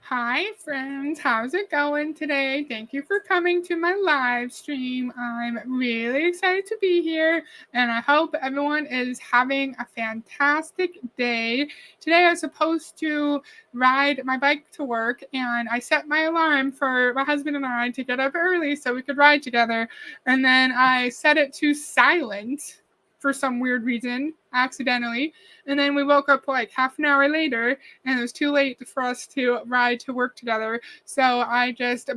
Hi, friends. How's it going today? Thank you for coming to my live stream. I'm really excited to be here, and I hope everyone is having a fantastic day. Today, I was supposed to ride my bike to work, and I set my alarm for my husband and I to get up early so we could ride together. And then I set it to silent for some weird reason, accidentally. And then we woke up like half an hour later, and it was too late for us to ride to work together. So I just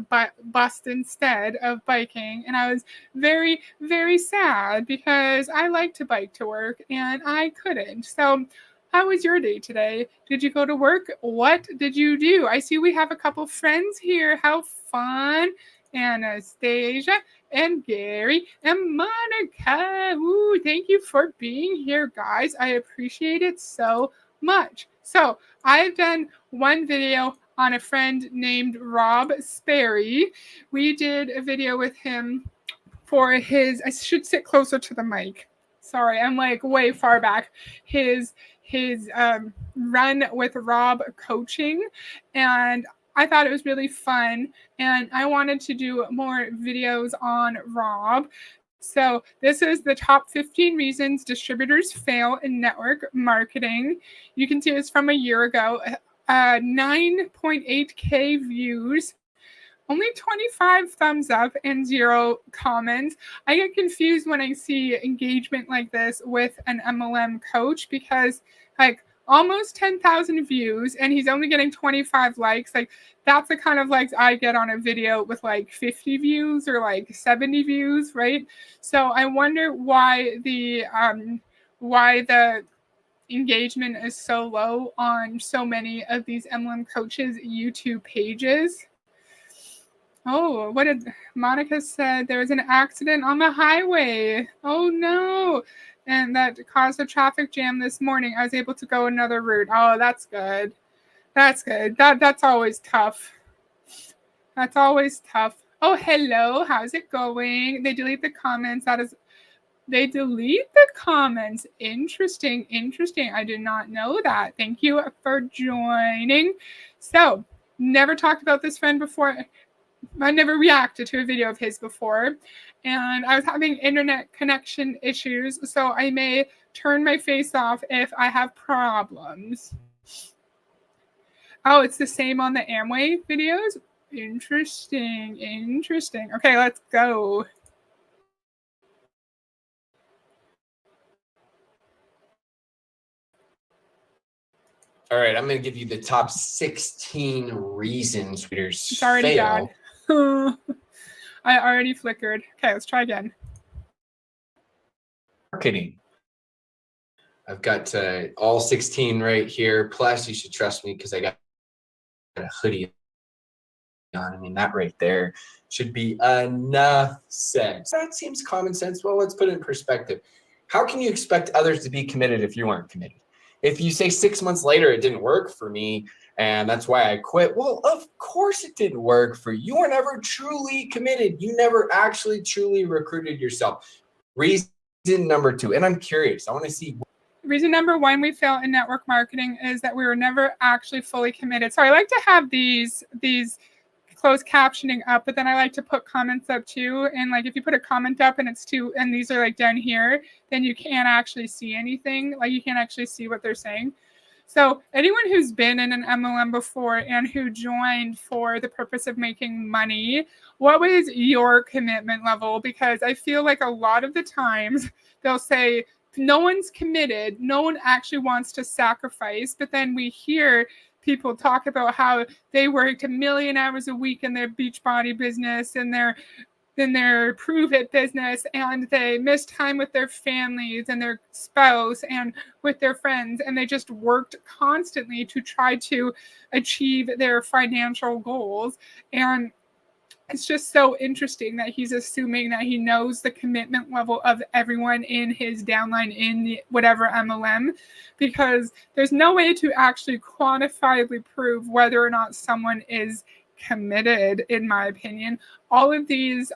bust instead of biking. And I was very, very sad because I like to bike to work and I couldn't. So how was your day today? Did you go to work? What did you do? I see we have a couple friends here. How fun. Anastasia and Gary and Monica. Ooh, thank you for being here, guys. I appreciate it so much. So I've done one video on a friend named Rob Sperry. We did a video with him for his, I should sit closer to the mic. Sorry, I'm like way far back. His run with Rob coaching, and I thought it was really fun, and I wanted to do more videos on Rob. So this is the top 15 reasons distributors fail in network marketing. You can see it's from a year ago. 9.8K views. Only 25 thumbs up and 0 comments. I get confused when I see engagement like this with an MLM coach because, like, almost 10,000 views and he's only getting 25 likes. Like, that's the kind of likes I get on a video with like 50 views or like 70 views, right? So I wonder why the engagement is so low on so many of these MLM coaches' YouTube pages. Oh, what did Monica said? There was an accident on the highway. Oh no. And that caused a traffic jam this morning. I was able to go another route. Oh, that's good. That's good. That's always tough. That's always tough. Oh, hello. How's it going? They delete the comments. They delete the comments. Interesting. I did not know that. Thank you for joining. So, never talked about this friend before. I never reacted to a video of his before, and I was having internet connection issues, so I may turn my face off if I have problems. Oh, it's the same on the Amway videos? Interesting. Okay, let's go. All right, I'm going to give you the top 16 reasons readers It's already fail. bad. I already flickered. Okay, let's try again. Marketing. I've got all 16 right here. Plus, you should trust me because I got a hoodie on. I mean, that right there should be enough sense. That seems common sense. Well, let's put it in perspective. How can you expect others to be committed if you aren't committed? If you say 6 months later, it didn't work for me, and that's why I quit. Well, of course it didn't work for you. You were never truly committed. You never actually truly recruited yourself. Reason number 2, and I'm curious. I want to see. Reason number 1 we fail in network marketing is that we were never actually fully committed. So I like to have these closed captioning up, but then I like to put comments up too. And like if you put a comment up and and these are like down here, then you can't actually see anything. Like you can't actually see what they're saying. So anyone who's been in an MLM before and who joined for the purpose of making money, what was your commitment level? Because I feel like a lot of the times they'll say, no one's committed, no one actually wants to sacrifice, but then we hear people talk about how they worked 1 million hours a week in their Beachbody business and their Prove It business, and they miss time with their families and their spouse and with their friends, and they just worked constantly to try to achieve their financial goals. And it's just so interesting that he's assuming that he knows the commitment level of everyone in his downline in whatever MLM, because there's no way to actually quantifiably prove whether or not someone is committed, in my opinion. All of these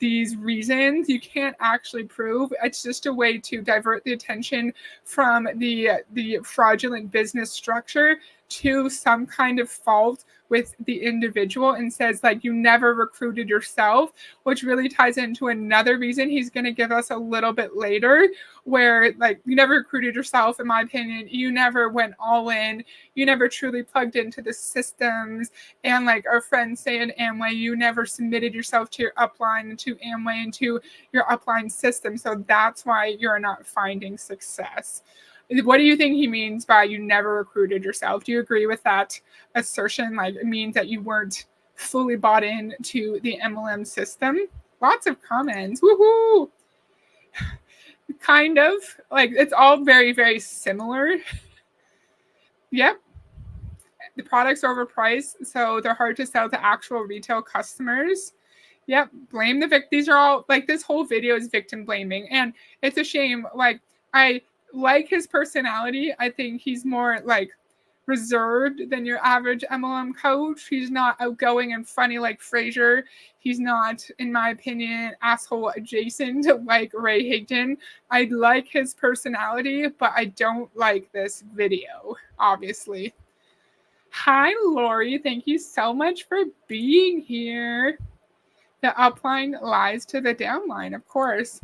reasons you can't actually prove. It's just a way to divert the attention from the fraudulent business structure to some kind of fault with the individual and says like you never recruited yourself, which really ties into another reason he's going to give us a little bit later, where like you never recruited yourself, in my opinion. You never went all in. You never truly plugged into the systems. And like our friends say in Amway, you never submitted yourself to your upline and to Amway and to your upline system. So that's why you're not finding success. What do you think he means by you never recruited yourself? Do you agree with that assertion? Like it means that you weren't fully bought into the MLM system? Lots of comments. Woohoo! Kind of. Like it's all very, very similar. Yep. The products are overpriced, so they're hard to sell to actual retail customers. Yep. Blame the victim. These are all like this whole video is victim blaming. And it's a shame. Like I like his personality. I think he's more like reserved than your average MLM coach. He's not outgoing and funny like Fraser. He's not, in my opinion, asshole adjacent like Ray Higdon. I like his personality, but I don't like this video, obviously. Hi, Lori. Thank you so much for being here. The upline lies to the downline, of course.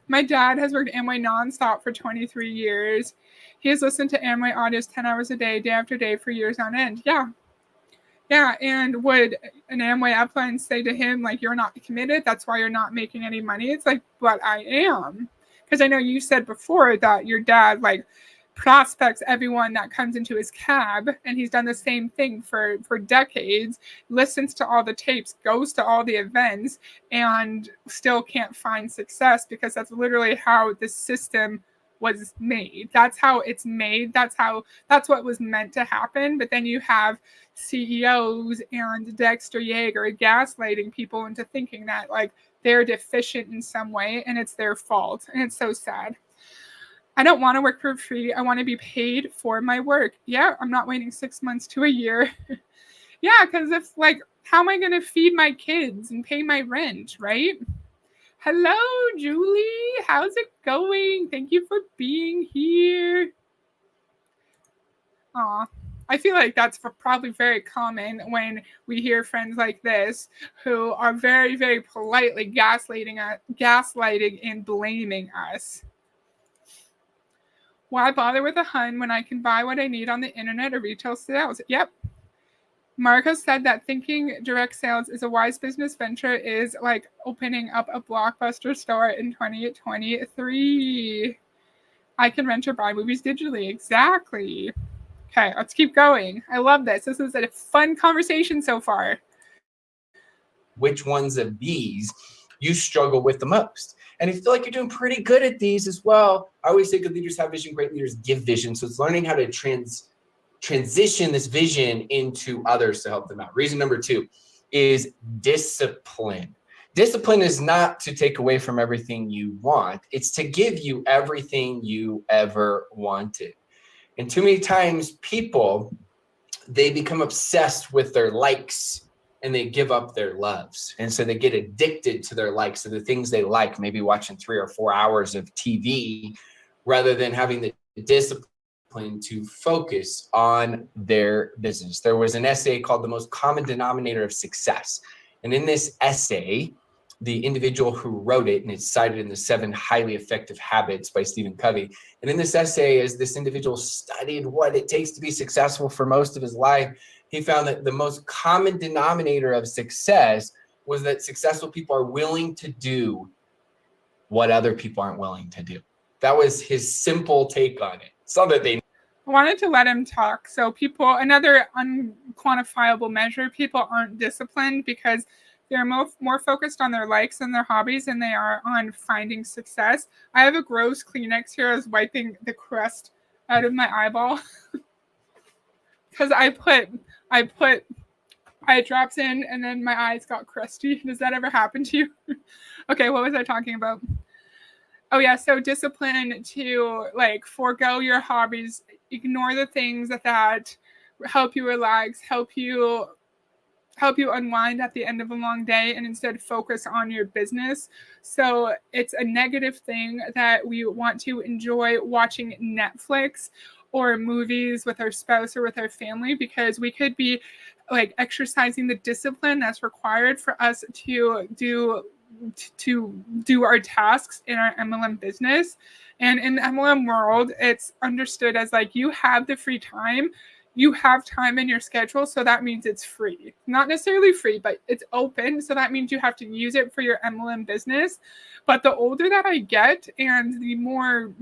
My dad has worked Amway nonstop for 23 years. He has listened to Amway audios 10 hours a day, day after day for years on end. Yeah. Yeah. And would an Amway upline say to him, like, you're not committed? That's why you're not making any money? It's like, but I am. Because I know you said before that your dad, like, prospects everyone that comes into his cab, and he's done the same thing for decades, listens to all the tapes, goes to all the events, and still can't find success because that's literally how the system was made. That's how it's made. That's what was meant to happen. But then you have CEOs and Dexter Yeager gaslighting people into thinking that like they're deficient in some way and it's their fault. And it's so sad. I don't want to work for free. I want to be paid for my work. Yeah, I'm not waiting 6 months to a year. Yeah, because if like, how am I going to feed my kids and pay my rent, right? Hello, Julie. How's it going? Thank you for being here. Aw. I feel like that's probably very common when we hear friends like this who are very, very politely gaslighting and blaming us. Why bother with a hun when I can buy what I need on the internet or retail sales? Yep. Marco said that thinking direct sales is a wise business venture is like opening up a Blockbuster store in 2023. I can rent or buy movies digitally. Exactly. Okay, let's keep going. I love this. This is a fun conversation so far. Which ones of these you struggle with the most? And if you feel like you're doing pretty good at these as well, I always say good leaders have vision, great leaders give vision. So it's learning how to transition this vision into others to help them out. Reason number 2 is discipline. Discipline is not to take away from everything you want. It's to give you everything you ever wanted. And too many times people, they become obsessed with their likes and they give up their loves. And so they get addicted to their likes, to the things they like, maybe watching 3 or 4 hours of TV rather than having the discipline to focus on their business. There was an essay called The Most Common Denominator of Success. And in this essay, the individual who wrote it, and it's cited in the 7 Highly Effective Habits by Stephen Covey. And in this essay, as this individual studied what it takes to be successful for most of his life, he found that the most common denominator of success was that successful people are willing to do what other people aren't willing to do. That was his simple take on it. So that they I wanted to let him talk. So people, another unquantifiable measure, people aren't disciplined because they're more focused on their likes and their hobbies than they are on finding success. I have a gross Kleenex here. I was wiping the crust out of my eyeball because I put eye drops in and then my eyes got crusty. Does that ever happen to you? Okay, what was I talking about? Oh yeah, so discipline to like forego your hobbies, ignore the things that help you relax, help you unwind at the end of a long day, and instead focus on your business. So it's a negative thing that we want to enjoy watching Netflix or movies with our spouse or with our family, because we could be like exercising the discipline that's required for us to do our tasks in our MLM business. And in the MLM world, it's understood as like you have the free time. You have time in your schedule, so that means it's free. Not necessarily free, but it's open, so that means you have to use it for your MLM business. But the older that I get and the more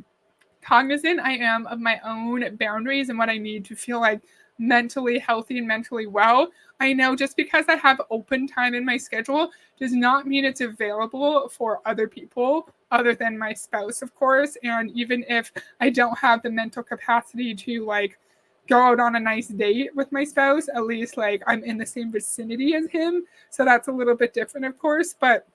cognizant I am of my own boundaries and what I need to feel like mentally healthy and mentally well, I know just because I have open time in my schedule does not mean it's available for other people other than my spouse, of course. And even if I don't have the mental capacity to like go out on a nice date with my spouse, at least like I'm in the same vicinity as him. So that's a little bit different, of course. But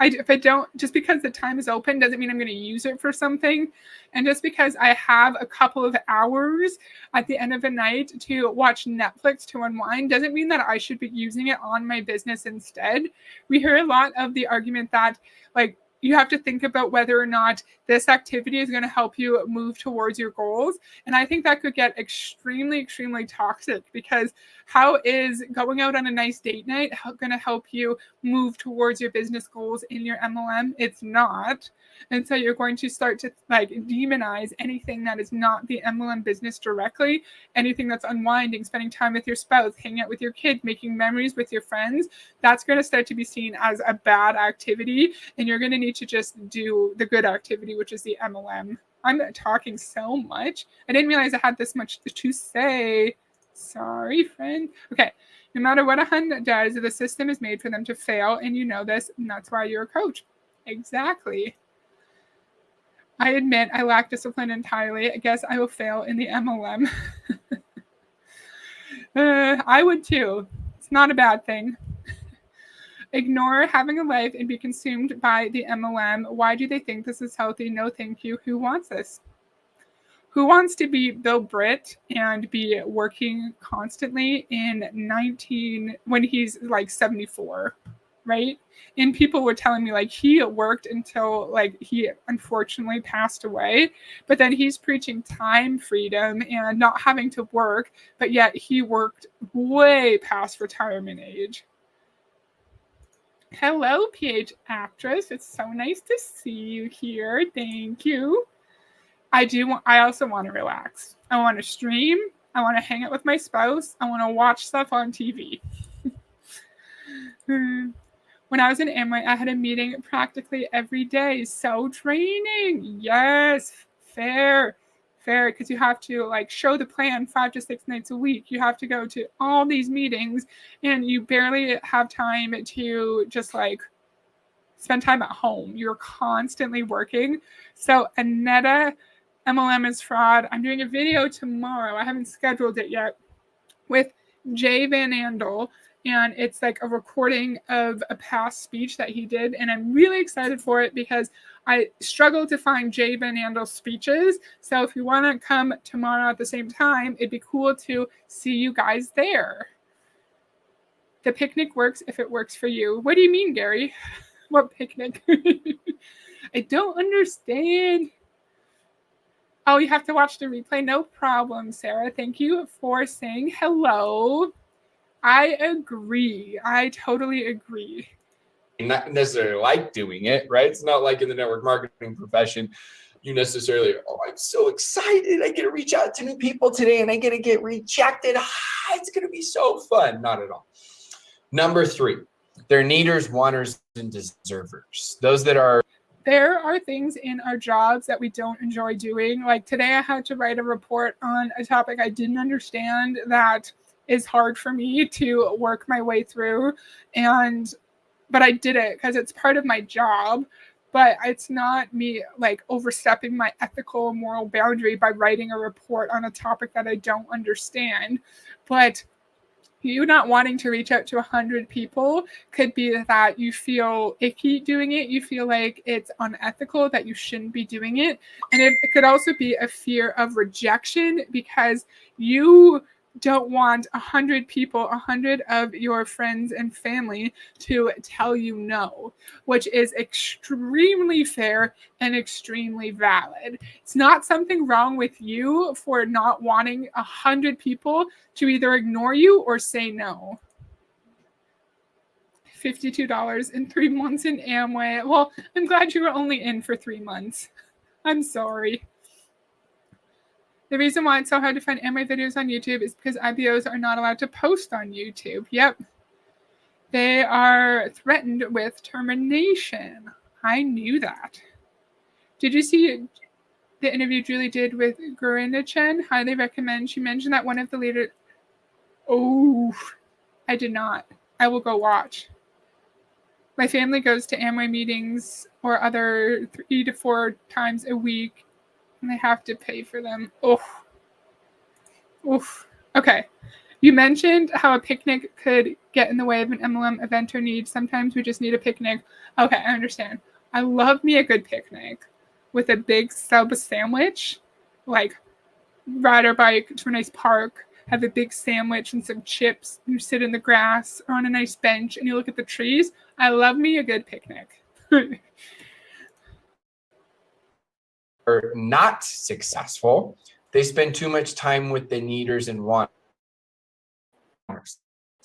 if I don't, just because the time is open doesn't mean I'm going to use it for something. And just because I have a couple of hours at the end of the night to watch Netflix to unwind doesn't mean that I should be using it on my business instead. We hear a lot of the argument that like you have to think about whether or not this activity is going to help you move towards your goals. And I think that could get extremely, extremely toxic, because how is going out on a nice date night going to help you move towards your business goals in your MLM? It's not. And so you're going to start to like demonize anything that is not the MLM business directly, anything that's unwinding, spending time with your spouse, hanging out with your kid, making memories with your friends. That's going to start to be seen as a bad activity. And you're going to need to just do the good activity, which is the MLM. I'm talking so much. I didn't realize I had this much to say. Sorry, friend. Okay. No matter what a hun does, the system is made for them to fail, and you know this, and that's why you're a coach. Exactly. I admit I lack discipline entirely. I guess I will fail in the MLM. I would too. It's not a bad thing. Ignore having a life and be consumed by the MLM. Why do they think this is healthy? No, thank you. Who wants this? Who wants to be Bill Britt and be working constantly when he's like 74, right? And people were telling me like he worked until like he unfortunately passed away, but then he's preaching time freedom and not having to work, but yet he worked way past retirement age. Hello, PH actress. It's so nice to see you here. Thank you. I also want to relax. I want to stream. I want to hang out with my spouse. I want to watch stuff on TV. When I was in Amway, I had a meeting practically every day. So draining. Yes, fair, because you have to like show the plan 5 to 6 nights a week. You have to go to all these meetings, and you barely have time to just like spend time at home. You're constantly working. So Aneta, MLM is fraud. I'm doing a video tomorrow. I haven't scheduled it yet with Jay Van Andel. And it's like a recording of a past speech that he did. And I'm really excited for it because I struggled to find Jay Van Andel's speeches. So if you want to come tomorrow at the same time, it'd be cool to see you guys there. The picnic works if it works for you. What do you mean, Gary? What picnic? I don't understand. Oh, you have to watch the replay. No problem, Sarah. Thank you for saying hello. I agree. I totally agree. Not necessarily like doing it, right? It's not like in the network marketing profession, you necessarily, oh, I'm so excited. I get to reach out to new people today and I get to get rejected. It's going to be so fun. Not at all. Number 3, they're needers, wanters, and deservers. Those that are. There are things in our jobs that we don't enjoy doing. Like today I had to write a report on a topic I didn't understand that is hard for me to work my way through. But I did it because it's part of my job. But it's not me like overstepping my ethical moral boundary by writing a report on a topic that I don't understand. But you not wanting to reach out to 100 people could be that you feel icky doing it. You feel like it's unethical, that you shouldn't be doing it. And it could also be a fear of rejection because you don't want 100 people, 100 of your friends and family to tell you no, which is extremely fair and extremely valid. It's not something wrong with you for not wanting 100 people to either ignore you or say no. $52 in 3 months in Amway. Well, I'm glad you were only in for 3 months. I'm sorry. The reason why it's so hard to find Amway videos on YouTube is because IBOs are not allowed to post on YouTube. Yep. They are threatened with termination. I knew that. Did you see the interview Julie did with Gurina Chen? Highly recommend. She mentioned that one of the leaders. Oh, I did not. I will go watch. My family goes to Amway meetings or other 3 to 4 times a week, and I have to pay for them. Oh. Oof. Okay. You mentioned how a picnic could get in the way of an MLM event or need. Sometimes we just need a picnic. Okay, I understand. I love me a good picnic with a big sub sandwich. Like, ride our bike to a nice park, have a big sandwich and some chips, and you sit in the grass or on a nice bench and you look at the trees. I love me a good picnic. Are not successful. They spend too much time with the needers and wanters.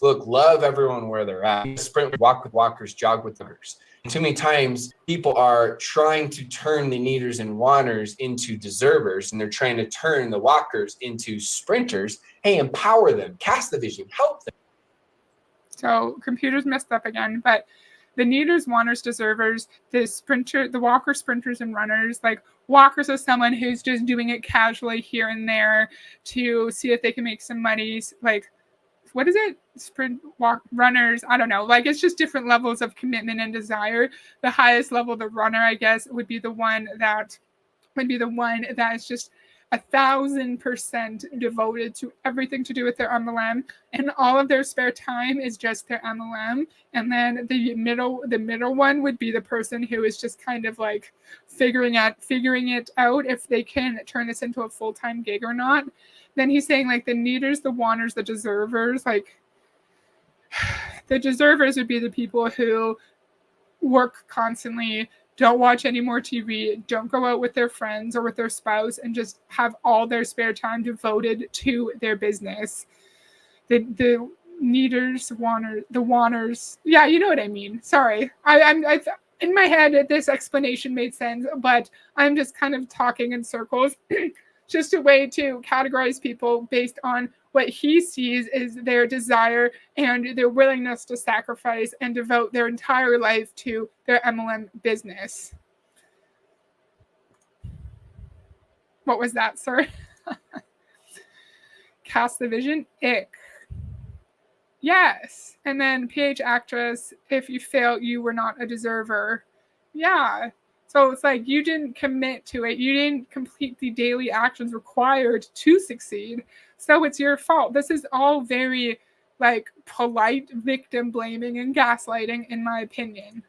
Look, love everyone where they're at. Sprint, walk with walkers, jog with walkers. Too many times people are trying to turn the needers and wanters into deservers, and they're trying to turn the walkers into sprinters. Hey, empower them, cast the vision, help them. So computers messed up again, but the needers, wanters, deservers, the walker, sprinters, and runners. Like, walkers are someone who's just doing it casually here and there to see if they can make some money. Like, what is it? Sprint, walk, runners. I don't know. Like, it's just different levels of commitment and desire. The highest level, the runner, I guess, would be the one that is just 1,000% devoted to everything to do with their MLM, and all of their spare time is just their MLM. And then the middle one would be the person who is just kind of like figuring it out if they can turn this into a full-time gig or not. Then he's saying like the needers, the wanters, the deservers. Like, the deservers would be the people who work constantly, don't watch any more TV, don't go out with their friends or with their spouse, and just have all their spare time devoted to their business. The needers, the wanters. Yeah, you know what I mean. Sorry. I in my head, this explanation made sense, but I'm just kind of talking in circles. Just a way to categorize people based on what he sees is their desire and their willingness to sacrifice and devote their entire life to their MLM business. What was that, sir? Cast the vision? Ick. Yes. And then PH actress, if you fail, you were not a deserver. Yeah. So it's like you didn't commit to it. You didn't complete the daily actions required to succeed. So it's your fault. This is all very like polite victim blaming and gaslighting, in my opinion.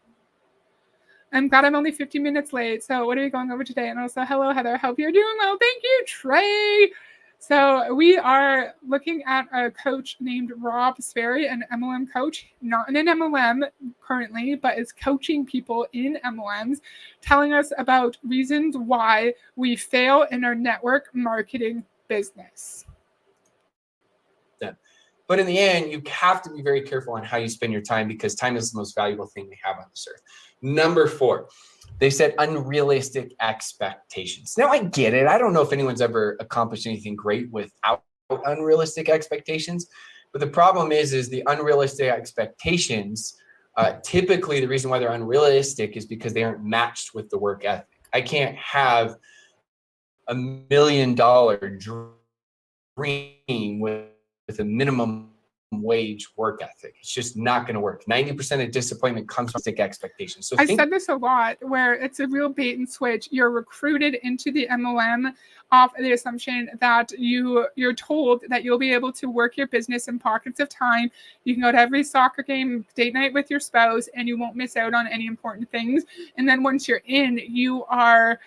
I'm glad I'm only 15 minutes late. So what are we going over today? And also, hello, Heather. I hope you're doing well. Thank you, Trey. So we are looking at a coach named Rob Sperry, an MLM coach, not in an MLM currently, but is coaching people in MLMs, telling us about reasons why we fail in our network marketing business. But in the end, you have to be very careful on how you spend your time, because time is the most valuable thing we have on this earth. Number 4, they said unrealistic expectations. Now, I get it. I don't know if anyone's ever accomplished anything great without unrealistic expectations. But the problem is the unrealistic expectations, typically the reason why they're unrealistic is because they aren't matched with the work ethic. I can't have $1 million dream with a minimum wage work ethic. It's just not going to work. 90% of disappointment comes from sick expectations. So I said this a lot, where it's a real bait and switch. You're recruited into the MLM off the assumption that you're told that you'll be able to work your business in pockets of time. You can go to every soccer game, date night with your spouse, and you won't miss out on any important things. And then once you're in, you are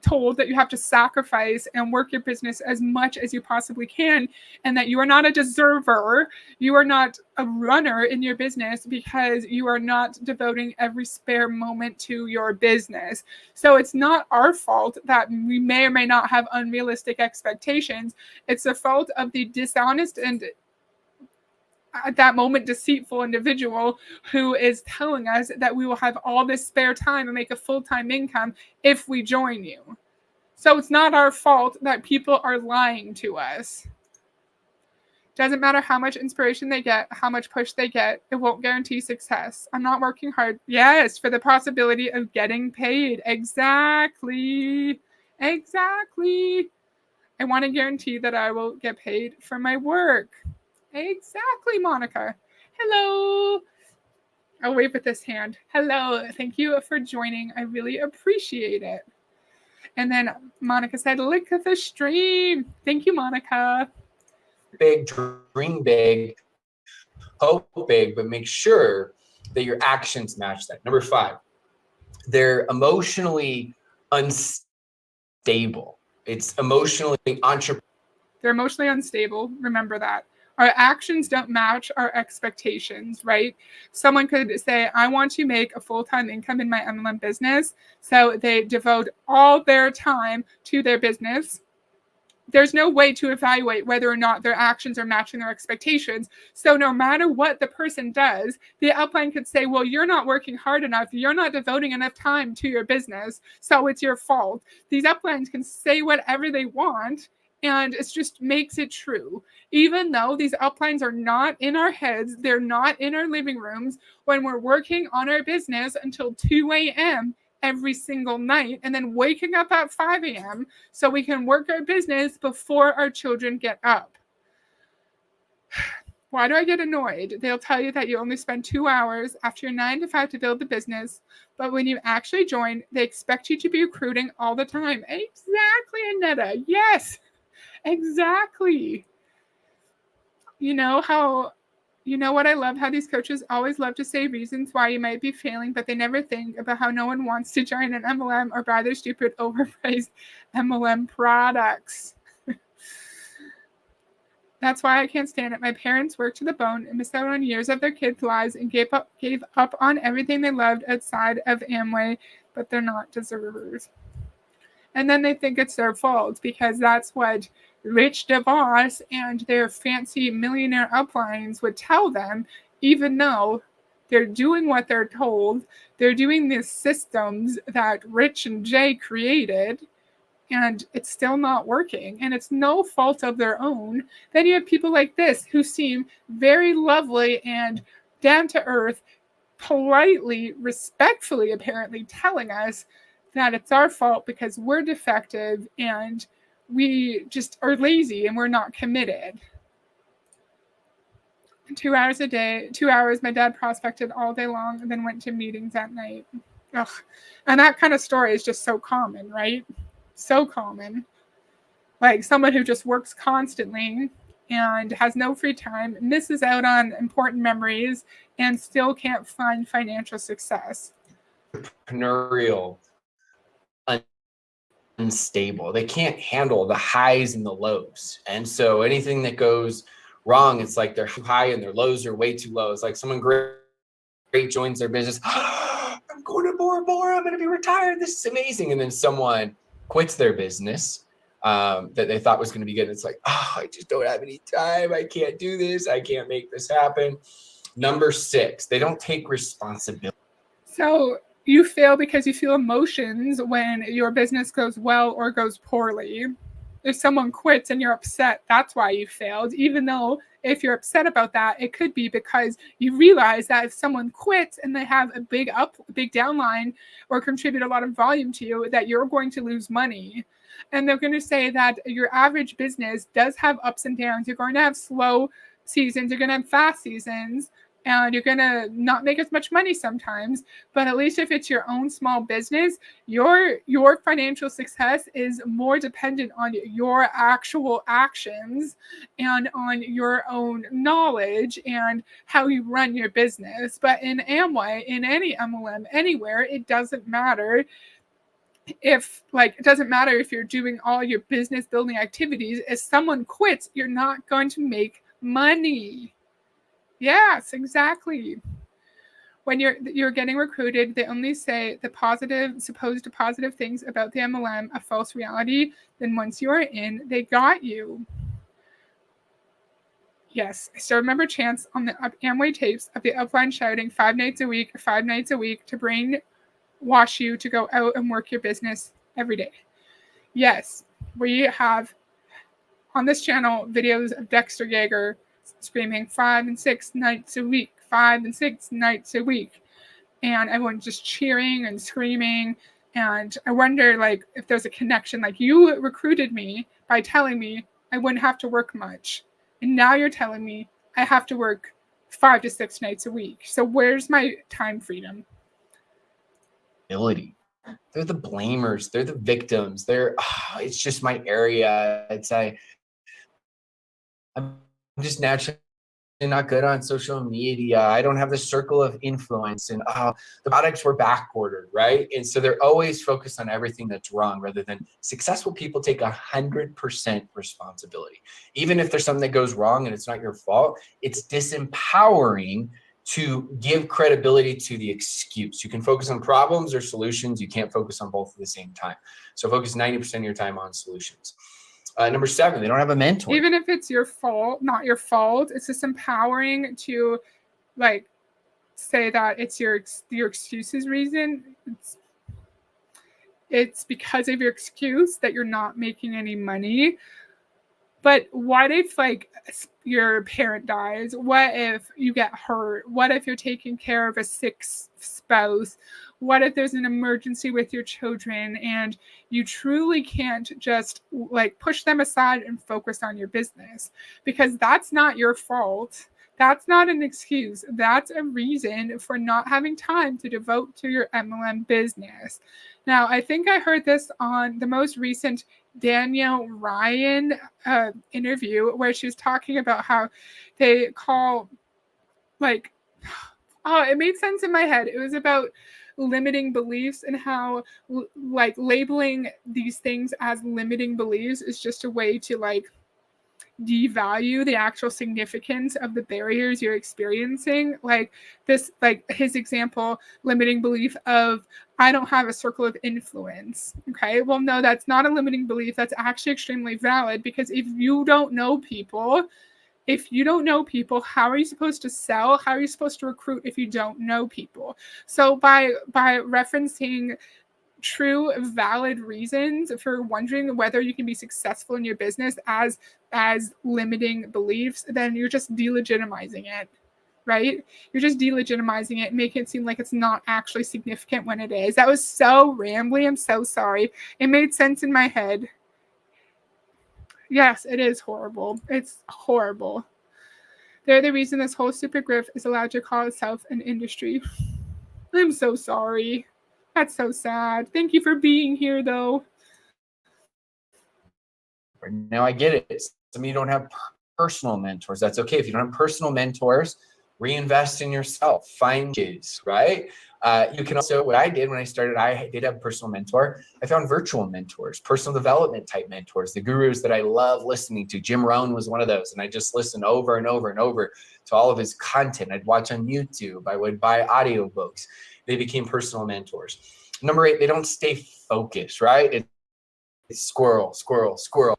told that you have to sacrifice and work your business as much as you possibly can, and that you are not a deserver. You are not a runner in your business because you are not devoting every spare moment to your business. So it's not our fault that we may or may not have unrealistic expectations. It's the fault of the dishonest and at that moment deceitful individual who is telling us that we will have all this spare time and make a full-time income if we join you. So it's not our fault that people are lying to us. Doesn't matter how much inspiration they get, how much push they get, it won't guarantee success. I'm not working hard. Yes, for the possibility of getting paid. Exactly. Exactly. I want to guarantee that I will get paid for my work. Exactly, Monica. Hello. I'll wave with this hand. Hello. Thank you for joining. I really appreciate it. And then Monica said, look at the stream. Thank you, Monica. Big, dream big, hope big, but make sure that your actions match that. Number 5, they're emotionally unstable. It's emotionally entrepreneurial. They're emotionally unstable. Remember that. Our actions don't match our expectations, right? Someone could say, I want to make a full-time income in my MLM business. So they devote all their time to their business. There's no way to evaluate whether or not their actions are matching their expectations. So no matter what the person does, the upline could say, well, you're not working hard enough. You're not devoting enough time to your business. So it's your fault. These uplines can say whatever they want, and it just makes it true. Even though these uplines are not in our heads, they're not in our living rooms, when we're working on our business until 2 a.m., every single night, and then waking up at 5 a.m. so we can work our business before our children get up. Why do I get annoyed? They'll tell you that you only spend 2 hours after your 9 to 5 to build the business, but when you actually join, they expect you to be recruiting all the time. Exactly, Annetta. Yes, exactly. You know what I love? How these coaches always love to say reasons why you might be failing, but they never think about how no one wants to join an MLM or buy their stupid overpriced MLM products. That's why I can't stand it. My parents worked to the bone and missed out on years of their kids' lives and gave up on everything they loved outside of Amway, but they're not deservers. And then they think it's their fault because that's what Rich DeVos and their fancy millionaire uplines would tell them, even though they're doing what they're told. They're doing these systems that Rich and Jay created, and it's still not working. And it's no fault of their own. Then you have people like this who seem very lovely and down to earth, politely, respectfully, apparently telling us that it's our fault because we're defective and we just are lazy and we're not committed. 2 hours a day, 2 hours, my dad prospected all day long and then went to meetings at night. Ugh. And that kind of story is just so common, right? So common. Like someone who just works constantly and has no free time, misses out on important memories, and still can't find financial success. Entrepreneurial, unstable. They can't handle the highs and the lows. And so anything that goes wrong, it's like they're high and their lows are way too low. It's like someone great joins their business. I'm going to Bora Bora. I'm going to be retired. This is amazing. And then someone quits their business that they thought was going to be good. It's like, oh, I just don't have any time. I can't do this. I can't make this happen. Number 6, they don't take responsibility. So you fail because you feel emotions when your business goes well or goes poorly. If someone quits and you're upset, that's why you failed. Even though if you're upset about that, it could be because you realize that if someone quits and they have a big downline or contribute a lot of volume to you, that you're going to lose money. And they're going to say that your average business does have ups and downs. You're going to have slow seasons. You're going to have fast seasons. And you're going to not make as much money sometimes, but at least if it's your own small business, your financial success is more dependent on your actual actions and on your own knowledge and how you run your business. But in Amway, in any MLM, anywhere, it doesn't matter. if like it doesn't matter if you're doing all your business building activities, if someone quits, you're not going to make money. Yes, exactly. When you're getting recruited, they only say the positive, supposed positive things about the MLM, a false reality. Then once you are in, they got you. Yes, I still remember Chance on the Amway tapes of the upline shouting 5 nights a week, 5 nights a week to brainwash you to go out and work your business every day. Yes, we have on this channel videos of Dexter Yeager screaming 5 and 6 nights a week, 5 and 6 nights a week, and everyone just cheering and screaming. And I wonder, like, if there's a connection. Like, you recruited me by telling me I wouldn't have to work much, and now you're telling me I have to work 5 to 6 nights a week. So where's my time freedom? They're the blamers. They're the victims. It's just my area. I'm just naturally not good on social media. I don't have the circle of influence, and the products were back ordered, right? And so they're always focused on everything that's wrong, rather than successful people take 100% responsibility. Even if there's something that goes wrong and it's not your fault, it's disempowering to give credibility to the excuse. You can focus on problems or solutions. You can't focus on both at the same time. So focus 90% of your time on solutions. Number 7, they don't have a mentor. Even if it's your fault, not your fault, it's just empowering to like say that it's your excuse's reason. It's because of your excuse that you're not making any money. But what if like your parent dies? What if you get hurt? What if you're taking care of a sick spouse? What if there's an emergency with your children and you truly can't just like push them aside and focus on your business? Because that's not your fault. That's not an excuse. That's a reason for not having time to devote to your MLM business. Now, I think I heard this on the most recent Danielle Ryan interview where she was talking about how they call like, oh, it made sense in my head. It was about limiting beliefs and how like labeling these things as limiting beliefs is just a way to like devalue the actual significance of the barriers you're experiencing. Like this, like his example, limiting belief of I don't have a circle of influence. Okay, well, no, that's not a limiting belief. That's actually extremely valid, because if you don't know people, how are you supposed to sell? How are you supposed to recruit if you don't know people? So by referencing true valid reasons for wondering whether you can be successful in your business as limiting beliefs, then you're just delegitimizing it, right? You're just delegitimizing it, making it seem like it's not actually significant when it is. That was so rambly. I'm so sorry. It made sense in my head. Yes, it is horrible. It's horrible. They're the reason this whole stupid grift is allowed to call itself an industry. I'm so sorry. That's so sad. Thank you for being here, though. Now I get it. Some of you don't have personal mentors. That's okay. If you don't have personal mentors, reinvest in yourself. Find kids, right? You can also, what I did when I started, I did have a personal mentor. I found virtual mentors, personal development type mentors, the gurus that I love listening to. Jim Rohn was one of those. And I just listened over and over and over to all of his content. I'd watch on YouTube. I would buy audiobooks. They became personal mentors. Number 8, they don't stay focused, right? It's squirrel, squirrel, squirrel.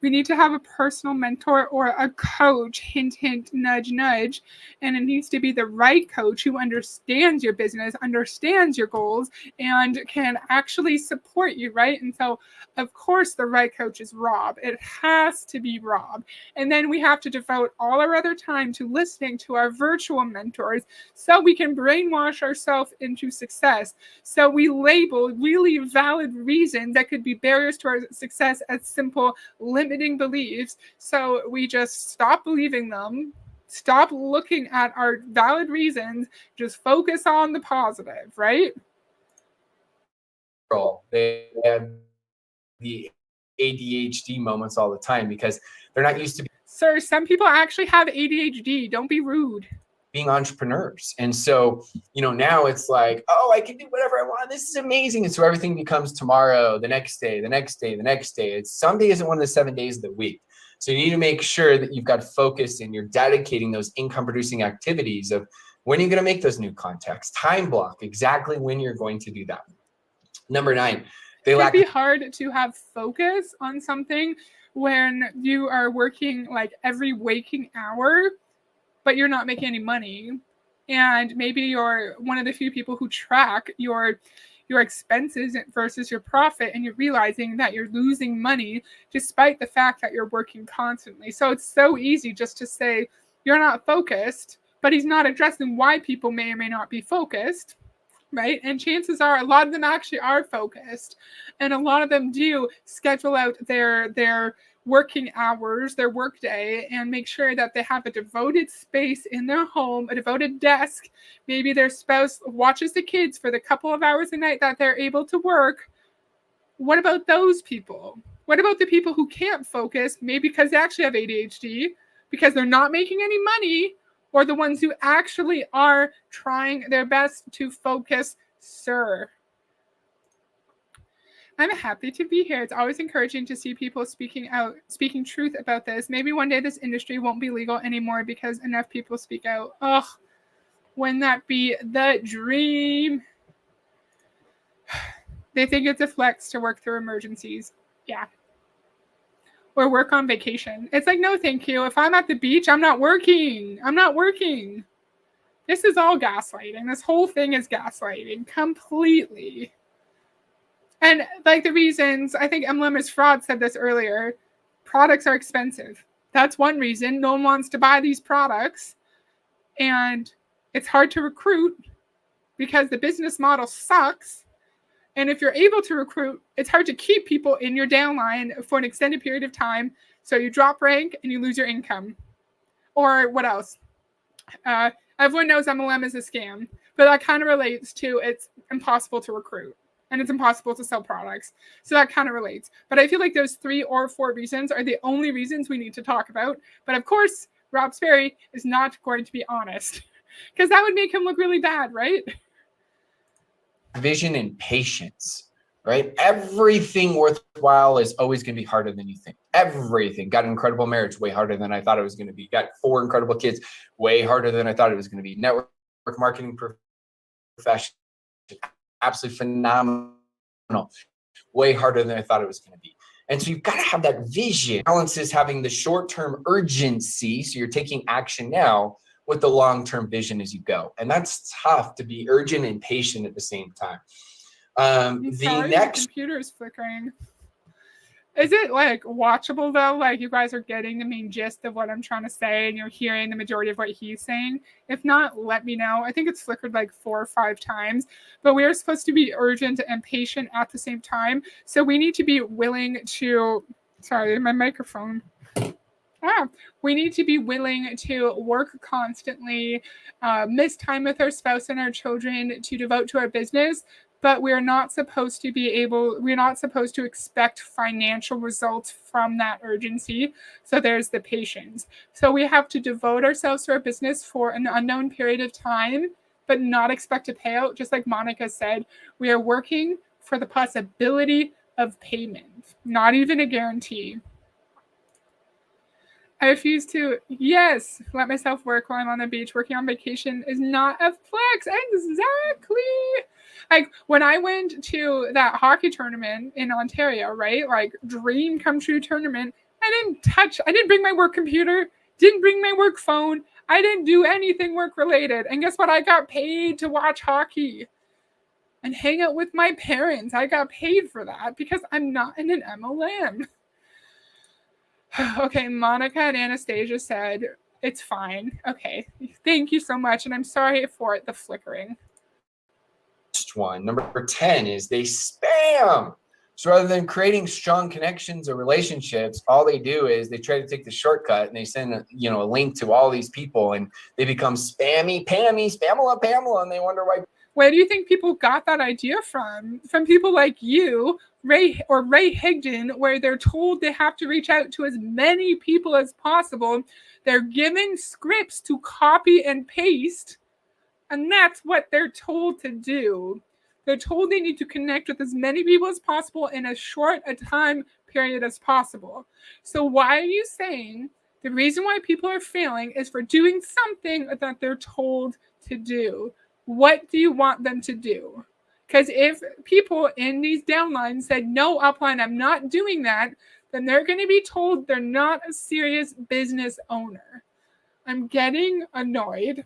We need to have a personal mentor or a coach, hint, hint, nudge, nudge. And it needs to be the right coach who understands your business, understands your goals, and can actually support you, right? And so, of course, the right coach is Rob. It has to be Rob. And then we have to devote all our other time to listening to our virtual mentors so we can brainwash ourselves into success. So we label really valid reasons that could be barriers to our success as simple limiting beliefs. So we just stop believing them, stop looking at our valid reasons, just focus on the positive, right? They have the ADHD moments all the time because they're not used to. Sir, some people actually have ADHD. Don't be rude. being entrepreneurs. And so, now it's like, oh, I can do whatever I want. This is amazing. And so everything becomes tomorrow, the next day, the next day, the next day. It's Sunday isn't one of the 7 days of the week. So you need to make sure that you've got focus and you're dedicating those income producing activities of when you're going to make those new contacts, time block exactly when you're going to do that. Number 9, it can be hard to have focus on something when you are working like every waking hour, but you're not making any money. And maybe you're one of the few people who track your expenses versus your profit, and you're realizing that you're losing money despite the fact that you're working constantly. So it's so easy just to say you're not focused, but he's not addressing why people may or may not be focused, right? And chances are a lot of them actually are focused, and a lot of them do schedule out their working hours, their workday, and make sure that they have a devoted space in their home, a devoted desk. Maybe their spouse watches the kids for the couple of hours a night that they're able to work. What about those people? What about the people who can't focus, maybe because they actually have ADHD, because they're not making any money, or the ones who actually are trying their best to focus, sir? I'm happy to be here. It's always encouraging to see people speaking truth about this. Maybe one day this industry won't be legal anymore because enough people speak out. Ugh, wouldn't that be the dream? They think it's a flex to work through emergencies. Yeah. Or work on vacation. It's like, no, thank you. If I'm at the beach, I'm not working. I'm not working. This is all gaslighting. This whole thing is gaslighting completely. And like the reasons, I think MLM is fraud said this earlier, products are expensive. That's one reason no one wants to buy these products. And it's hard to recruit because the business model sucks. And if you're able to recruit, it's hard to keep people in your downline for an extended period of time. So you drop rank and you lose your income. Or what else? Everyone knows MLM is a scam, but that kind of relates to it's impossible to recruit. And it's impossible to sell products. So that kind of relates. But I feel like those 3 or 4 reasons are the only reasons we need to talk about. But of course, Rob Sperry is not going to be honest because that would make him look really bad, right? Vision and patience, right? Everything worthwhile is always going to be harder than you think. Everything. Got an incredible marriage, way harder than I thought it was going to be. Got 4 incredible kids, way harder than I thought it was going to be. Network marketing profession, absolutely phenomenal, way harder than I thought it was going to be. And so you've got to have that vision. Balance is having the short-term urgency, so you're taking action now, with the long-term vision as you go. And that's tough to be urgent and patient at the same time. The computer is flickering. Is it like watchable though? Like you guys are getting the main gist of what I'm trying to say and you're hearing the majority of what he's saying? If not, let me know. I think it's flickered like 4 or 5 times, but we are supposed to be urgent and patient at the same time. So we need to be willing to, sorry, my microphone. We need to be willing to work constantly, miss time with our spouse and our children to devote to our business, but we're not supposed to expect financial results from that urgency. So there's the patience. So we have to devote ourselves to our business for an unknown period of time, but not expect a payout. Just like Monica said, we are working for the possibility of payment, not even a guarantee. I refuse to, let myself work while I'm on the beach. Working on vacation is not a flex. Exactly. Like when I went to that hockey tournament in Ontario, right? Like dream come true tournament. I didn't bring my work computer, didn't bring my work phone. I didn't do anything work related. And guess what? I got paid to watch hockey and hang out with my parents. I got paid for that because I'm not in an MLM. Okay, Monica and Anastasia said, it's fine. Okay, thank you so much. And I'm sorry for the flickering. One. Number 10 is they spam. So rather than creating strong connections or relationships, all they do is they try to take the shortcut and they send a link to all these people and they become spammy, Pamela, and they wonder why. Where do you think people got that idea from? From people like you Ray Higdon, where they're told they have to reach out to as many people as possible. They're given scripts to copy and paste, and that's what they're told to do. They're told they need to connect with as many people as possible in as short a time period as possible. So why are you saying the reason why people are failing is for doing something that they're told to do? What do you want them to do? Because if people in these downlines said, no, upline, I'm not doing that, then they're going to be told they're not a serious business owner. I'm getting annoyed.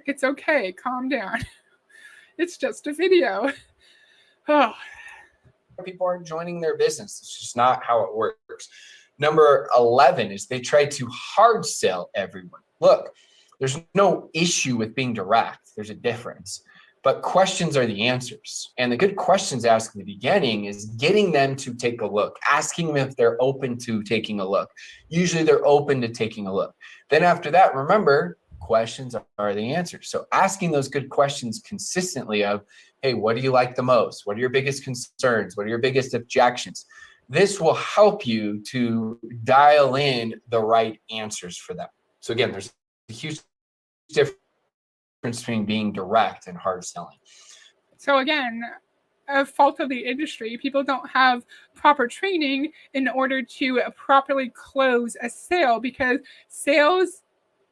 It's okay. Calm down. It's just a video. Oh. People aren't joining their business. It's just not how it works. Number 11 is they try to hard sell everyone. Look, there's no issue with being direct. There's a difference. But questions are the answers. And the good questions asked in the beginning is getting them to take a look, asking them if they're open to taking a look. Usually they're open to taking a look. Then after that, remember, questions are the answers. So asking those good questions consistently of, hey, what do you like the most? What are your biggest concerns? What are your biggest objections? This will help you to dial in the right answers for them. So again, there's a huge difference between being direct and hard selling. So again, a fault of the industry, people don't have proper training in order to properly close a sale, because sales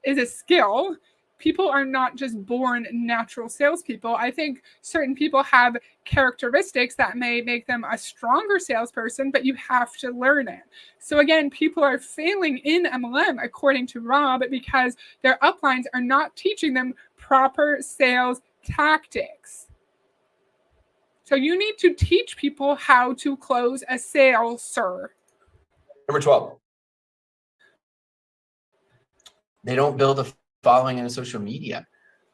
is a skill. People are not just born natural salespeople. I think certain people have characteristics that may make them a stronger salesperson, but you have to learn it. So again, people are failing in MLM, according to Rob, because their uplines are not teaching them proper sales tactics. So you need to teach people how to close a sale, sir. Number 12. They don't build a following in social media.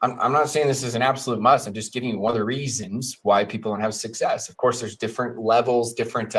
I'm not saying this is an absolute must. I'm just giving you one of the reasons why people don't have success. Of course, there's different levels, different.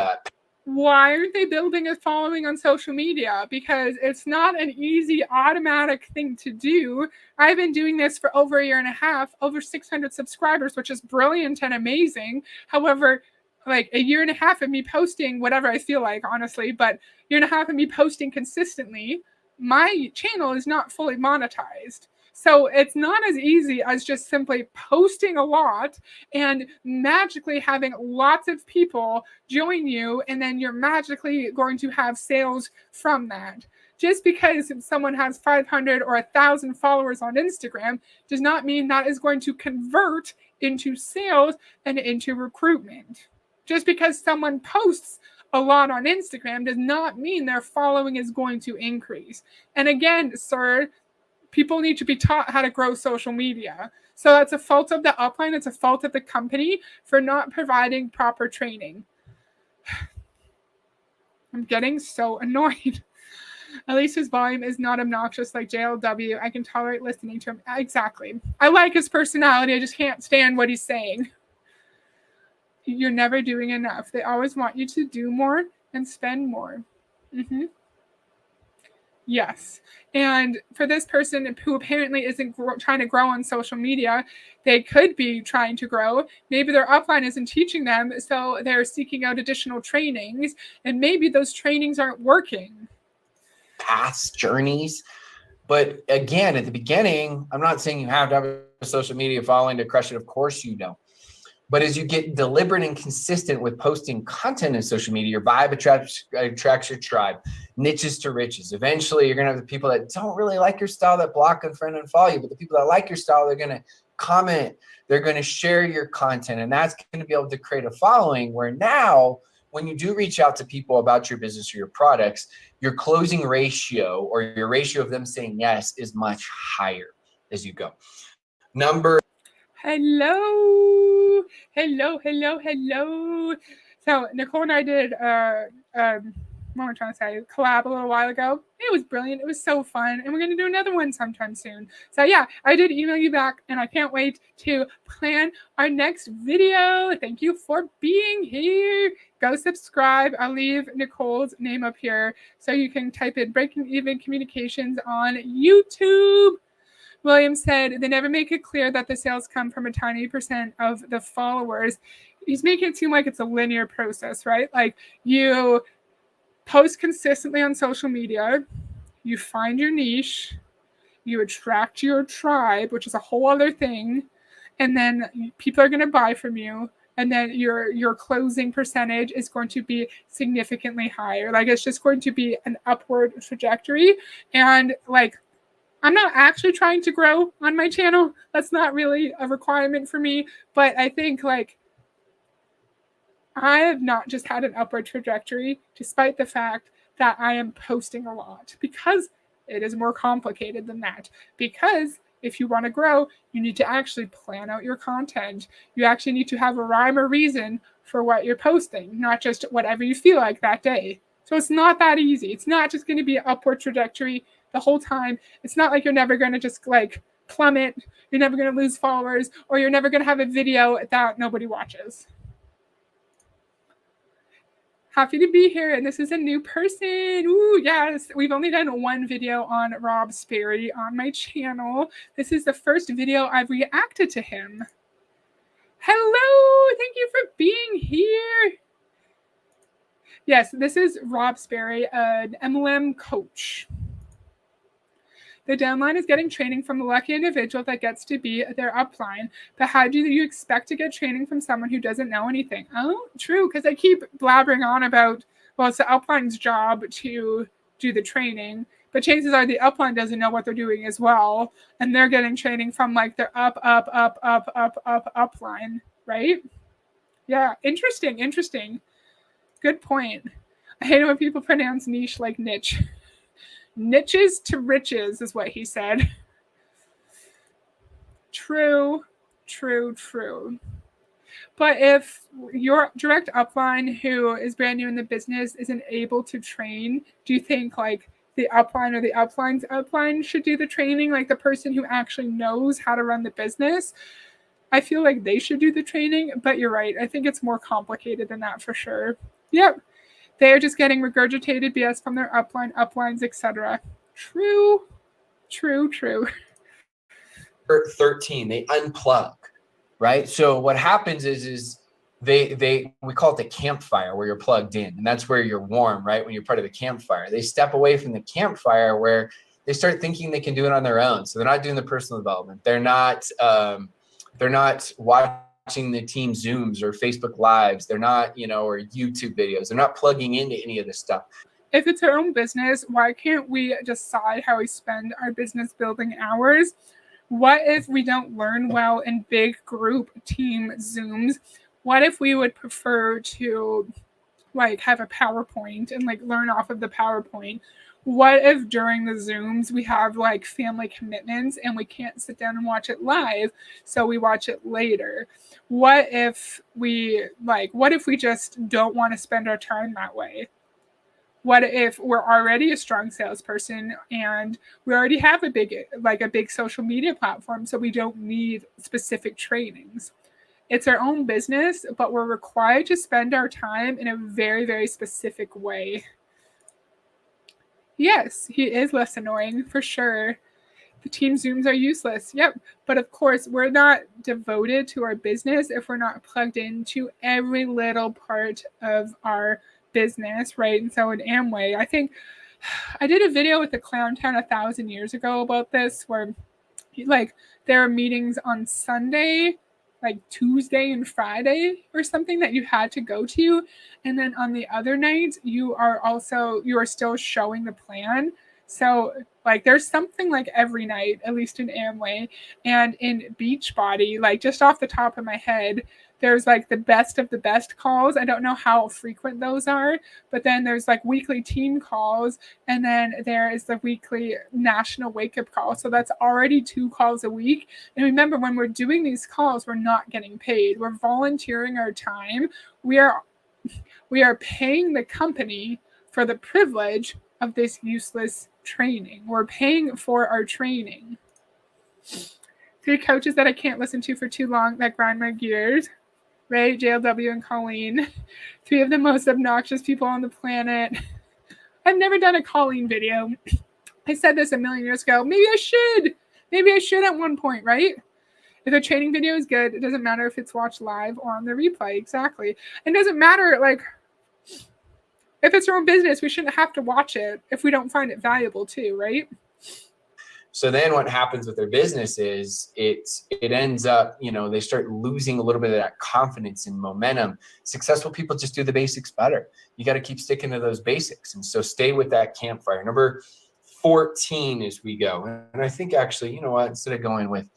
Why aren't they building a following on social media? Because it's not an easy, automatic thing to do. I've been doing this for over a year and a half, over 600 subscribers, which is brilliant and amazing. However, like a year and a half of me posting whatever I feel like, honestly, but a year and a half of me posting consistently, my channel is not fully monetized. So it's not as easy as just simply posting a lot and magically having lots of people join you, and then you're magically going to have sales from that. Just because someone has 500 or 1,000 followers on Instagram does not mean that is going to convert into sales and into recruitment. Just because someone posts a lot on Instagram does not mean their following is going to increase. And again, sir, people need to be taught how to grow social media. So that's a fault of the upline. It's a fault of the company for not providing proper training. I'm getting so annoyed. At least his volume is not obnoxious like JLW. I can tolerate listening to him. Exactly. I like his personality. I just can't stand what he's saying. You're never doing enough. They always want you to do more and spend more. Mm-hmm. Yes. And for this person who apparently isn't trying to grow on social media, they could be trying to grow. Maybe their upline isn't teaching them, so they're seeking out additional trainings, and maybe those trainings aren't working. Paths, journeys. But again, at the beginning, I'm not saying you have to have a social media following to crush it. Of course you don't. But as you get deliberate and consistent with posting content in social media, your vibe attracts your tribe, niches to riches. Eventually, you're going to have the people that don't really like your style that block, unfriend, and unfollow you. But the people that like your style, they're going to comment. They're going to share your content. And that's going to be able to create a following where now, when you do reach out to people about your business or your products, your closing ratio or your ratio of them saying yes is much higher as you go. Hello. So Nicole and I did what am I trying to say? Collab a little while ago. It was brilliant. It was so fun. And we're going to do another one sometime soon. So yeah, I did email you back, and I can't wait to plan our next video. Thank you for being here. Go subscribe. I'll leave Nicole's name up here so you can type in Breaking Even Communications on YouTube. William said, they never make it clear that the sales come from a tiny percent of the followers. he's making it seem like it's a linear process, right? Like you post consistently on social media, you find your niche, you attract your tribe, which is a whole other thing, and then people are going to buy from you, and then your closing percentage is going to be significantly higher. Like it's just going to be an upward trajectory. And like I'm not actually trying to grow on my channel. That's not really a requirement for me, but I think like I have not just had an upward trajectory despite the fact that I am posting a lot, because it is more complicated than that. Because if you want to grow, you need to actually plan out your content. You actually need to have a rhyme or reason for what you're posting, not just whatever you feel like that day. So it's not that easy. It's not just going to be an upward trajectory the whole time. It's not like you're never going to just like plummet, you're never going to lose followers, or you're never going to have a video that nobody watches. Happy to be here, and this is a new person. Ooh, yes, we've only done one video on Rob Sperry on my channel. This is the first video I've reacted to him. Hello, thank you for being here. Yes, this is Rob Sperry, an MLM coach. The downline is getting training from the lucky individual that gets to be their upline. But how do you expect to get training from someone who doesn't know anything? Oh, true, because I keep blabbering on about, well, it's the upline's job to do the training, but chances are the upline doesn't know what they're doing as well, and they're getting training from like their upline, right? Yeah, interesting. Good point. I hate it when people pronounce niche like niche. Niches to riches is what he said. True. But if your direct upline who is brand new in the business isn't able to train, do you think like the upline or the upline's upline should do the training? Like the person who actually knows how to run the business? I feel like they should do the training, but you're right. I think it's more complicated than that for sure. Yep. They are just getting regurgitated BS from their uplines, etc. True. 13, they unplug, right? So what happens is we call it the campfire, where you're plugged in, and that's where you're warm, right? When you're part of the campfire, they step away from the campfire where they start thinking they can do it on their own. So they're not doing the personal development. They're not watching the team Zooms or Facebook Lives. They're not, or YouTube videos. They're not plugging into any of this stuff. If it's our own business, why can't we decide how we spend our business building hours? What if we don't learn well in big group team Zooms? What if we would prefer to like have a PowerPoint and like learn off of the PowerPoint? What if during the Zooms we have like family commitments and we can't sit down and watch it live, so we watch it later? What if we just don't want to spend our time that way? What if we're already a strong salesperson and we already have a big social media platform, so we don't need specific trainings? It's our own business, but we're required to spend our time in a very, very specific way. Yes, he is less annoying for sure. The team Zooms are useless. Yep. But of course, we're not devoted to our business if we're not plugged into every little part of our business, right? And so in Amway, I think I did a video with the Clown Town 1,000 years ago about this, where like there are meetings on Sunday, like Tuesday and Friday or something, that you had to go to, and then on the other nights you are still showing the plan. So like there's something like every night, at least in Amway. And in Beachbody, like just off the top of my head, there's like the best of the best calls. I don't know how frequent those are, but then there's like weekly team calls, and then there is the weekly national wake up call. So that's already 2 calls a week. And remember, when we're doing these calls, we're not getting paid. We're volunteering our time. We are paying the company for the privilege of this useless training. We're paying for our training. 3 coaches that I can't listen to for too long that grind my gears. Ray, JLW, and Colleen. 3 of the most obnoxious people on the planet. I've never done a Colleen video. I said this a million years ago. Maybe I should at one point, right? If a training video is good, it doesn't matter if it's watched live or on the replay. Exactly. It doesn't matter, like, if it's our own business, we shouldn't have to watch it if we don't find it valuable too, right? So then what happens with their business is it ends up, they start losing a little bit of that confidence and momentum. Successful people just do the basics better. You got to keep sticking to those basics. And so stay with that campfire. Number 14 as we go. And I think actually, you know what, instead of going with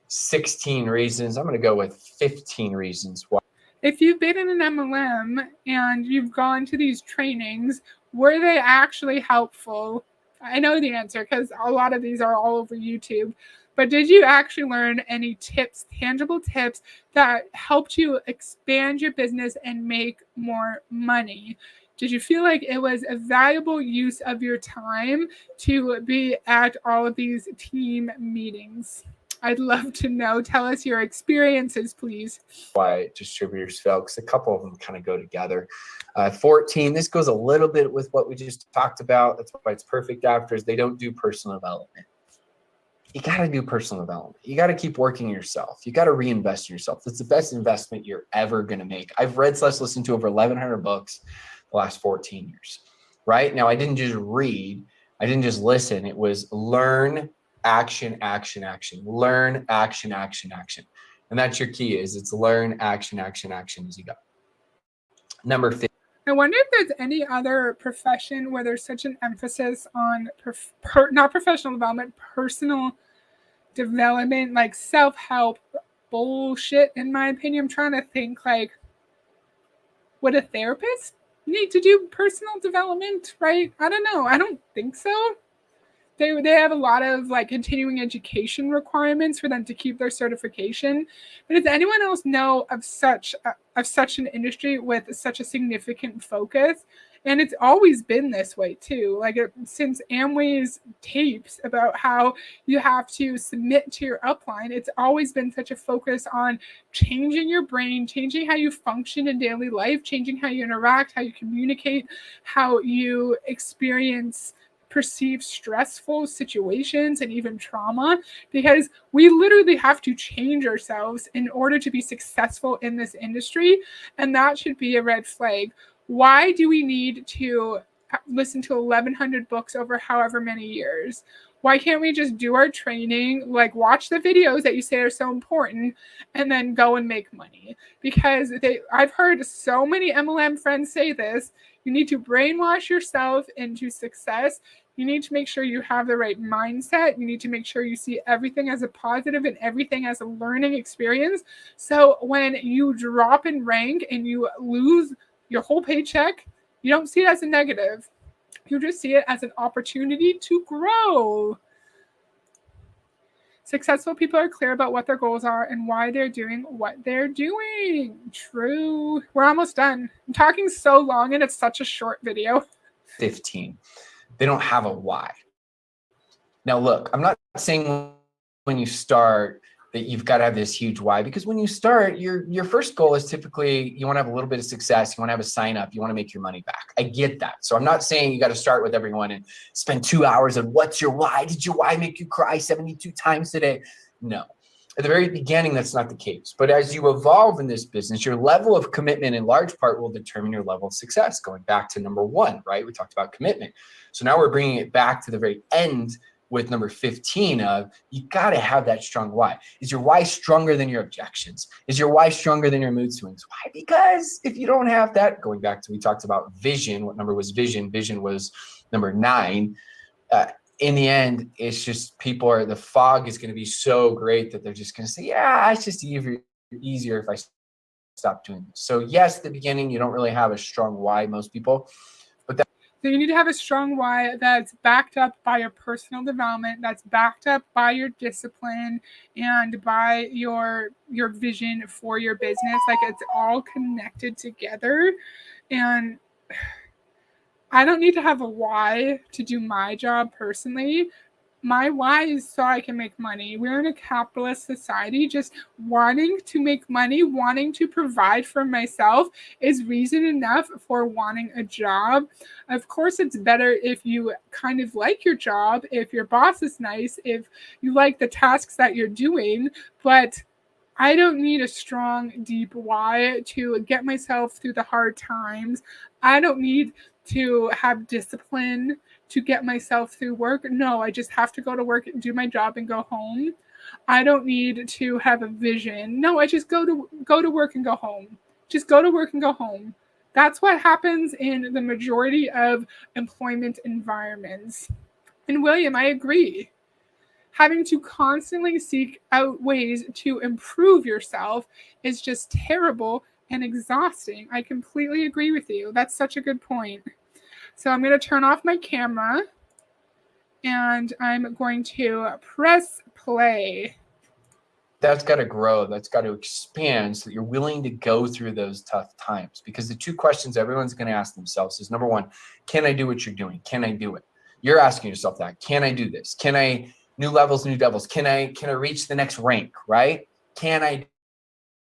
16 reasons, I'm going to go with 15 reasons why. If you've been in an MLM and you've gone to these trainings, were they actually helpful? I know the answer because a lot of these are all over YouTube. But did you actually learn any tips, tangible tips that helped you expand your business and make more money? Did you feel like it was a valuable use of your time to be at all of these team meetings? I'd love to know. Tell us your experiences, please. Why distributors fail, because a couple of them kind of go together. 14, this goes a little bit with what we just talked about. That's why it's perfect after, is they don't do personal development. You got to do personal development. You got to keep working yourself. You got to reinvest in yourself. That's the best investment you're ever going to make. I've read / listened to over 1,100 books the last 14 years, right? Now, I didn't just read. I didn't just listen. It was learn, action, action, action. Learn, action, action, action. And that's your key, is it's learn, action, action, action as you go. Number 15. I wonder if there's any other profession where there's such an emphasis on not professional development, personal development, like self-help bullshit, in my opinion. I'm trying to think, like, would a therapist need to do personal development, right? I don't know. I don't think so. They have a lot of like continuing education requirements for them to keep their certification. But does anyone else know of such an industry with such a significant focus? And it's always been this way too. Like since Amway's tapes about how you have to submit to your upline, it's always been such a focus on changing your brain, changing how you function in daily life, changing how you interact, how you communicate, how you experience perceived stressful situations and even trauma, because we literally have to change ourselves in order to be successful in this industry. And that should be a red flag. Why do we need to listen to 1,100 books over however many years? Why can't we just do our training, like watch the videos that you say are so important, and then go and make money? Because I've heard so many MLM friends say this. You need to brainwash yourself into success. You need to make sure you have the right mindset. You need to make sure you see everything as a positive and everything as a learning experience. So when you drop in rank and you lose your whole paycheck, you don't see it as a negative. You just see it as an opportunity to grow. Successful people are clear about what their goals are and why they're doing what they're doing. True. We're almost done. I'm talking so long and it's such a short video. 15. They don't have a why. Now, look, I'm not saying when you start that you've got to have this huge why, because when you start, your first goal is typically you want to have a little bit of success. You want to have a sign up. You want to make your money back. I get that. So I'm not saying you got to start with everyone and spend 2 hours on what's your why? Did your why make you cry 72 times today? No. At the very beginning, that's not the case. But as you evolve in this business, your level of commitment in large part will determine your level of success. Going back to number 1, right? We talked about commitment. So now we're bringing it back to the very end with number 15 of you got to have that strong why. Is your why stronger than your objections? Is your why stronger than your mood swings? Why? Because if you don't have that, going back to, we talked about vision. What number was vision? Vision was number 9. In the end, it's just the fog is going to be so great that they're just going to say, yeah, it's just easier if I stop doing this. So yes, at the beginning, you don't really have a strong why, most people. So you need to have a strong why that's backed up by your personal development, that's backed up by your discipline and by your vision for your business. Like it's all connected together. And I don't need to have a why to do my job personally. My why is so I can make money. We're in a capitalist society. Just wanting to make money, wanting to provide for myself is reason enough for wanting a job. Of course, it's better if you kind of like your job, if your boss is nice, if you like the tasks that you're doing. But I don't need a strong, deep why to get myself through the hard times. I don't need to have discipline to get myself through work. No, I just have to go to work and do my job and go home. I don't need to have a vision. No, I just go to work and go home. Just go to work and go home. That's what happens in the majority of employment environments. And William, I agree. Having to constantly seek out ways to improve yourself is just terrible and exhausting. I completely agree with you. That's such a good point. So I'm going to turn off my camera and I'm going to press play. That's got to grow. That's got to expand so that you're willing to go through those tough times. Because the two questions everyone's going to ask themselves is, number one, can I do what you're doing? Can I do it? You're asking yourself that. Can I do this? Can I, new levels, new devils? Can I reach the next rank, right? Can I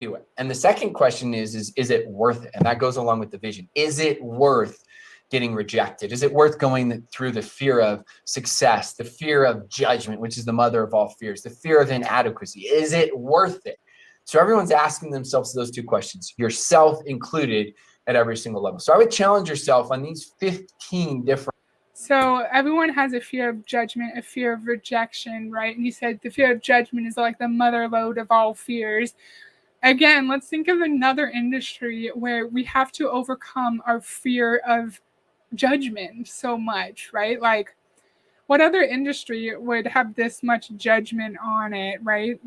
do it? And the second question is it worth it? And that goes along with the vision. Is it worth getting rejected? Is it worth going through the fear of success, the fear of judgment, which is the mother of all fears, the fear of inadequacy? Is it worth it? So everyone's asking themselves those two questions, yourself included, at every single level. So I would challenge yourself on these 15 different. So everyone has a fear of judgment, a fear of rejection, right? And you said the fear of judgment is like the mother lode of all fears. Again, let's think of another industry where we have to overcome our fear of judgment so much, right? Like, what other industry would have this much judgment on it, right?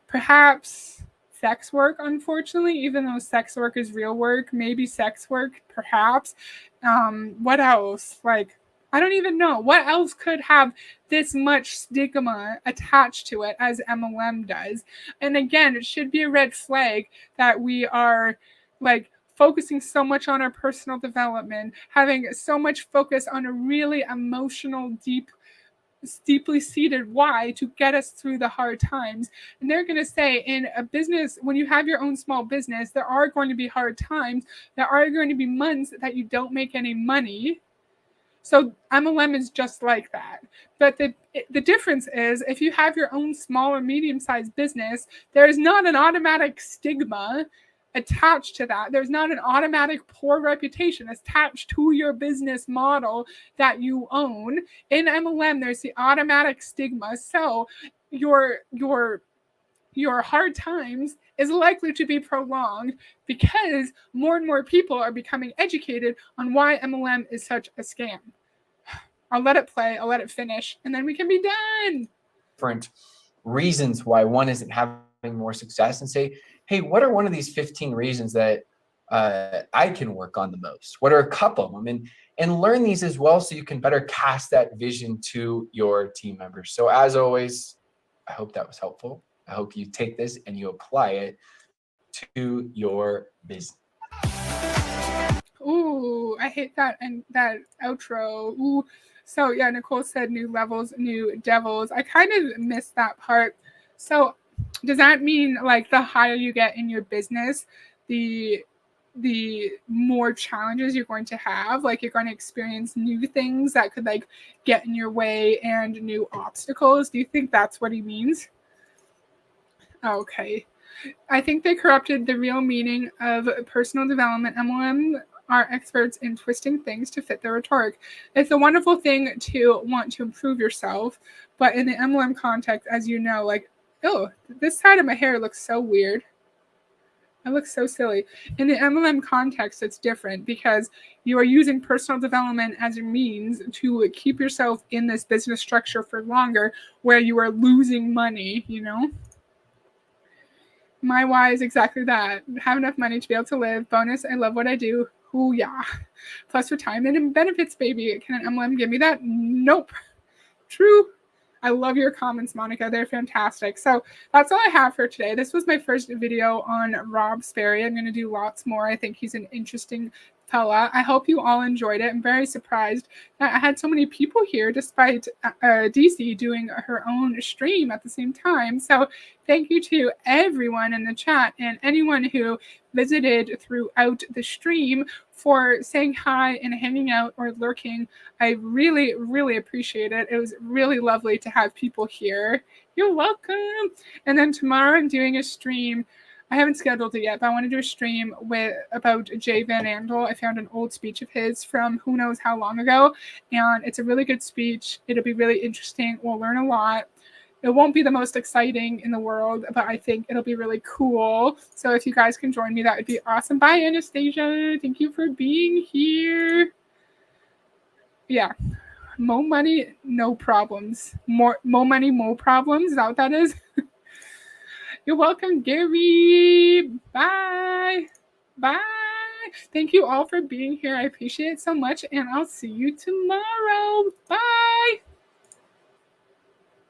Perhaps sex work, unfortunately, even though sex work is real work, maybe sex work, perhaps. What else? Like, I don't even know. What else could have this much stigma attached to it as MLM does? And again, it should be a red flag that we are like focusing so much on our personal development, having so much focus on a really emotional, deeply seated why to get us through the hard times. And they're going to say, in a business, when you have your own small business, there are going to be hard times. There are going to be months that you don't make any money. So MLM is just like that. But the difference is, if you have your own small or medium-sized business, there is not an automatic stigma attached to that. There's not an automatic poor reputation attached to your business model that you own. In MLM, there's the automatic stigma. So your hard times is likely to be prolonged because more and more people are becoming educated on why MLM is such a scam. I'll let it play, I'll let it finish, and then we can be done. Different reasons why one isn't having more success, and say, hey, what are one of these 15 reasons that I can work on the most? What are a couple of them? And learn these as well so you can better cast that vision to your team members. So as always, I hope that was helpful. I hope you take this and you apply it to your business. Ooh, I hate that and that outro. Ooh. So yeah, Nicole said new levels, new devils. I kind of missed that part. So does that mean like the higher you get in your business, the more challenges you're going to have? Like, you're going to experience new things that could like get in your way and new obstacles? Do you think that's what he means? Okay. I think they corrupted the real meaning of personal development. MLM are experts in twisting things to fit their rhetoric. It's a wonderful thing to want to improve yourself, but in the MLM context, as you know, like, oh, this side of my hair looks so weird. I look so silly. In the MLM context, it's different because you are using personal development as a means to keep yourself in this business structure for longer, where you are losing money, you know? My why is exactly that. Have enough money to be able to live. Bonus, I love what I do. Ooh, yeah. Plus retirement and benefits, baby. Can an MLM give me that? Nope. True. I love your comments, Monica. They're fantastic. So that's all I have for today. This was my first video on Rob Sperry. I'm going to do lots more. I think he's an interesting fella. I hope you all enjoyed it. I'm very surprised that I had so many people here despite DC doing her own stream at the same time. So thank you to everyone in the chat and anyone who visited throughout the stream for saying hi and hanging out or lurking. I really, really appreciate it. It was really lovely to have people here. You're welcome. And then tomorrow I'm doing a stream. I haven't scheduled it yet, but I want to do a stream about Jay Van Andel. I found an old speech of his from who knows how long ago, and it's a really good speech. It'll be really interesting. We'll learn a lot. It won't be the most exciting in the world, but I think it'll be really cool. So if you guys can join me, that would be awesome. Bye, Anastasia. Thank you for being here. Yeah. More money, no problems. More money, more problems. Is that what that is? You're welcome, Gary. Bye. Bye. Thank you all for being here. I appreciate it so much, and I'll see you tomorrow. Bye.